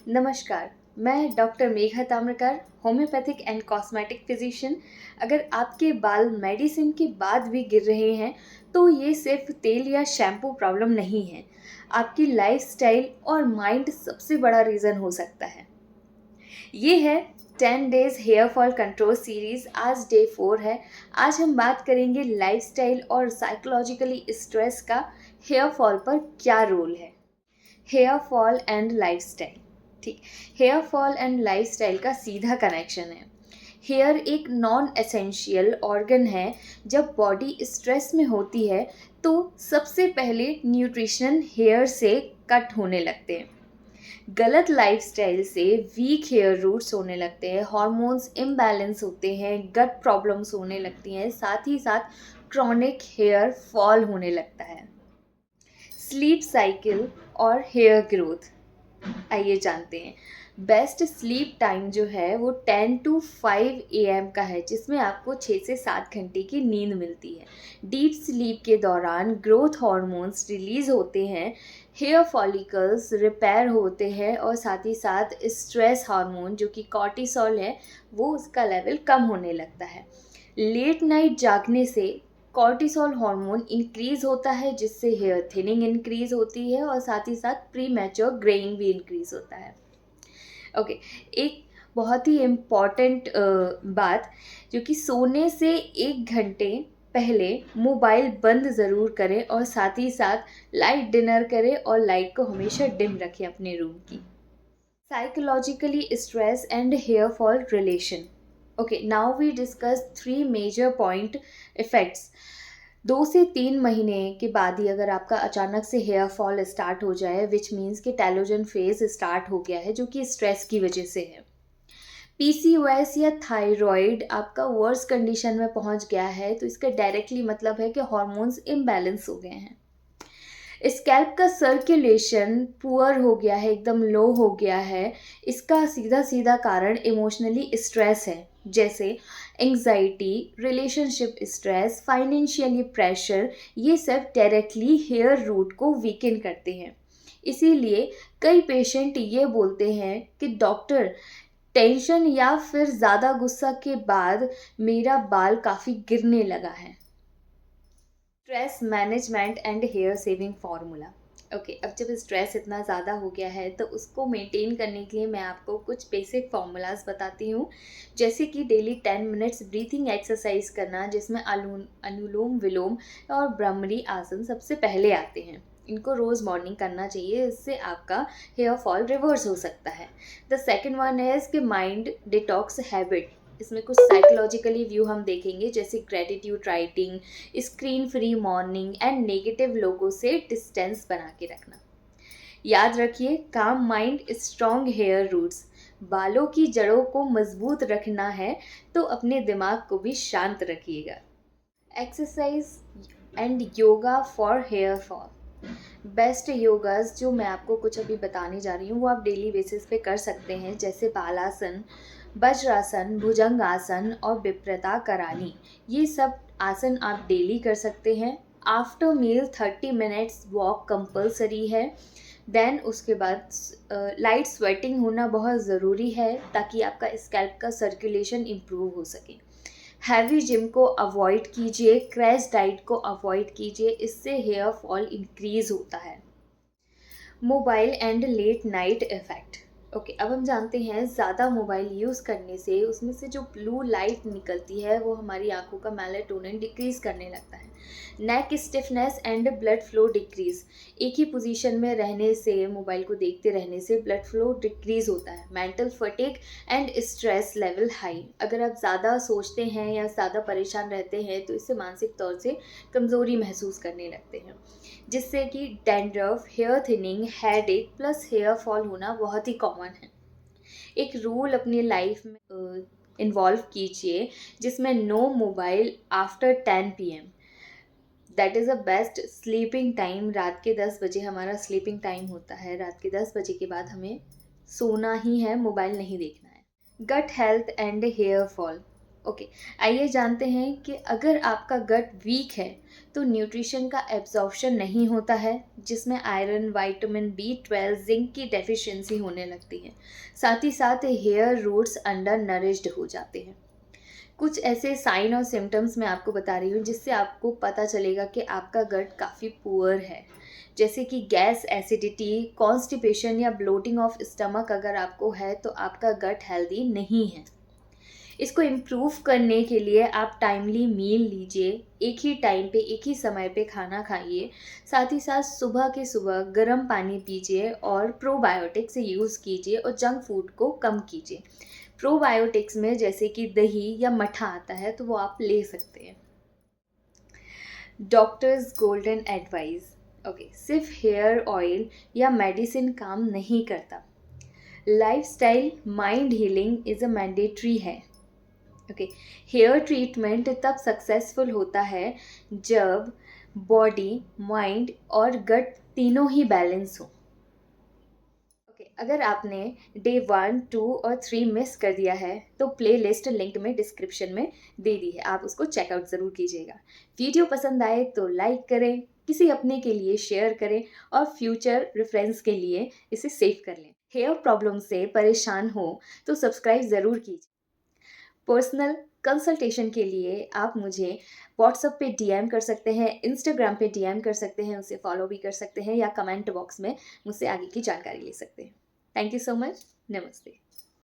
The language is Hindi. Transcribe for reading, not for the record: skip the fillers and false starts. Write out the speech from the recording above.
नमस्कार, मैं doctor Megha Tamrakar, homeopathic and cosmetic physician. अगर आपके बाल मेडिसिन के बाद भी गिर रहे हैं, तो ये सिर्फ तेल या शैम्पू प्रॉब्लम नहीं है। आपकी लाइफस्टाइल और माइंड सबसे बड़ा रीज़न हो सकता है। ये है 10 days hair fall control series. आज डे 4 है। आज हम बात करेंगे लाइफस्टाइल और साइकोलॉजिकली स्ट्रेस का हेयर फॉल पर क्या रोल है। Hair fall and lifestyle. ठीक, हेयर फॉल एंड लाइफस्टाइल का सीधा कनेक्शन है। हेयर एक नॉन एसेंशियल ऑर्गन है। जब बॉडी स्ट्रेस में होती है तो सबसे पहले न्यूट्रिशन हेयर से कट होने लगते हैं। गलत लाइफस्टाइल से वीक हेयर रूट्स होने लगते हैं, हार्मोन्स इम्बैलेंस होते हैं, गट प्रॉब्लम्स होने लगती हैं, साथ ही साथ क्रॉनिक हेयर फॉल होने लगता है। स्लीप साइकिल और हेयर ग्रोथ, आइए जानते हैं। बेस्ट स्लीप टाइम जो है वो 10 to 5 AM का है, जिसमें आपको 6 से 7 घंटे की नींद मिलती है। डीप स्लीप के दौरान ग्रोथ हार्मोन्स रिलीज होते हैं, हेयर फॉलिकल्स रिपेयर होते हैं और साथ ही साथ स्ट्रेस हार्मोन जो कि कॉर्टिसोल है वो उसका लेवल कम होने लगता है। लेट नाइट जागने से कॉर्टिसोल हार्मोन इंक्रीज होता है, जिससे हेयर थिनिंग इंक्रीज होती है और साथ ही साथ प्री मैच्योर ग्रेइंग भी इंक्रीज होता है। ओके, एक बहुत ही इम्पॉर्टेंट बात, जो कि सोने से 1 घंटे पहले मोबाइल बंद ज़रूर करें और साथ ही साथ लाइट डिनर करें और लाइट को हमेशा डिम रखें अपने रूम की। Psychologically stress and hair fall relation. Okay, now we discuss three major point effects. 2 से 3 महीने के बाद ही अगर आपका अचानक से हेयर फॉल स्टार्ट हो जाए, विच मीन्स कि टेलोजन फेज स्टार्ट हो गया है, जो कि स्ट्रेस की वजह से है। पीसीओएस या थायराइड आपका वर्स कंडीशन में पहुंच गया है, तो इसका डायरेक्टली मतलब है कि हार्मोन्स इम्बैलेंस हो गए हैं। स्कैल्प का सर्कुलेशन पुअर हो गया है, एकदम लो हो गया है। इसका सीधा सीधा कारण इमोशनली स्ट्रेस है, जैसे anxiety, relationship stress, financially pressure. ये सब डायरेक्टली हेयर रूट को वीकन करते हैं। इसीलिए कई पेशेंट ये बोलते हैं कि डॉक्टर, टेंशन या फिर ज़्यादा गुस्सा के बाद मेरा बाल काफ़ी गिरने लगा है। Stress management and hair saving formula. Okay, अब जब स्ट्रेस इतना ज़्यादा हो गया है तो उसको मेंटेन करने के लिए मैं आपको कुछ बेसिक फार्मूलाज बताती हूँ, जैसे कि डेली 10 मिनट्स ब्रीथिंग एक्सरसाइज करना, जिसमें अनुलोम विलोम और भ्रामरी आसन सबसे पहले आते हैं। इनको रोज़ मॉर्निंग करना चाहिए, इससे आपका हेयर फॉल रिवर्स हो सकता है। द सेकेंड वन इज़ कि माइंड डिटॉक्स हैबिट। इसमें कुछ साइकोलॉजिकली व्यू हम देखेंगे, जैसे gratitude writing, screen free morning and negative लोगों से डिस्टेंस बना के रखना। याद रखिए, काम माइंड स्ट्रॉन्ग हेयर रूट्स। बालों की जड़ों को मजबूत रखना है तो अपने दिमाग को भी शांत रखिएगा। Exercise and yoga for hair fall. Best yogas जो मैं आपको कुछ अभी बताने जा रही हूँ वो आप डेली बेसिस पे कर सकते हैं, जैसे बालासन, वज्रासन, भुजंगासन और विप्रता करानी। ये सब आसन आप डेली कर सकते हैं। After meal 30 minutes walk compulsory है। देन उसके बाद लाइट स्वेटिंग होना बहुत ज़रूरी है, ताकि आपका स्कैल्प का सर्कुलेशन इम्प्रूव हो सके। हैवी जिम को अवॉइड कीजिए, क्रैश डाइट को अवॉइड कीजिए, इससे हेयर फॉल इंक्रीज होता है। Mobile and let night effect. Okay, अब हम जानते हैं ज़्यादा मोबाइल यूज़ करने से उसमें से जो ब्लू लाइट निकलती है वो हमारी आंखों का मेलाटोनिन डिक्रीज़ करने लगता है। Neck stiffness and blood flow decrease. एक ही पोजीशन में रहने से, मोबाइल को देखते रहने से ब्लड फ्लो डिक्रीज़ होता है। Mental fatigue and stress level high. अगर आप ज़्यादा सोचते हैं या ज़्यादा परेशान रहते हैं तो इससे मानसिक तौर से कमज़ोरी महसूस करने लगते हैं, जिससे कि dandruff, hair thinning, headache plus hair fall होना बहुत ही कॉमन है। एक रूल अपनी लाइफ में इन्वॉल्व कीजिए, जिसमें no mobile after 10 PM। That is a best sleeping time. रात के 10 बजे हमारा स्लीपिंग टाइम होता है। रात के 10 बजे के बाद हमें सोना ही है, मोबाइल नहीं देखना है। Gut health and hair fall. Okay, आइए जानते हैं कि अगर आपका गट वीक है तो न्यूट्रिशन का एब्जॉर्प्शन नहीं होता है, जिसमें आयरन, विटामिन B12, जिंक की डेफिशिएंसी होने लगती है। साथ ही साथ हेयर रूट्स अंडर नरिश्ड हो जाते हैं। कुछ ऐसे साइन और सिम्टम्स मैं आपको बता रही हूँ जिससे आपको पता चलेगा कि आपका गट काफ़ी पुअर है, जैसे कि गैस, एसिडिटी, कॉन्स्टिपेशन या ब्लोटिंग ऑफ स्टमक अगर आपको है तो आपका गट हेल्दी नहीं है। इसको इम्प्रूव करने के लिए आप टाइमली मील लीजिए, एक ही टाइम पे एक ही समय पे खाना खाइए। साथ ही साथ सुबह के सुबह गर्म पानी पीजिए और प्रोबायोटिक्स यूज़ कीजिए और जंक फूड को कम कीजिए। प्रोबायोटिक्स में जैसे कि दही या मठा आता है तो वो आप ले सकते हैं। Doctors golden advice. ओके, सिर्फ हेयर ऑयल या मेडिसिन काम नहीं करता। Lifestyle mind healing is a mandatory है। ओके, हेयर ट्रीटमेंट तब सक्सेसफुल होता है जब बॉडी, माइंड और गट तीनों ही बैलेंस हो। ओके, अगर आपने डे 1, 2 और 3 मिस कर दिया है तो प्ले लिस्ट लिंक में डिस्क्रिप्शन में दे दी है, आप उसको चेकआउट ज़रूर कीजिएगा। वीडियो पसंद आए तो लाइक करें, किसी अपने के लिए शेयर करें और फ्यूचर रेफरेंस के लिए इसे सेव कर लें। हेयर प्रॉब्लम से परेशान हो तो सब्सक्राइब ज़रूर कीजिए। पर्सनल कंसल्टेशन के लिए आप मुझे व्हाट्सएप पे डीएम कर सकते हैं, इंस्टाग्राम पे डीएम कर सकते हैं, उसे फॉलो भी कर सकते हैं या कमेंट बॉक्स में मुझसे आगे की जानकारी ले सकते हैं। Thank you so much. नमस्ते।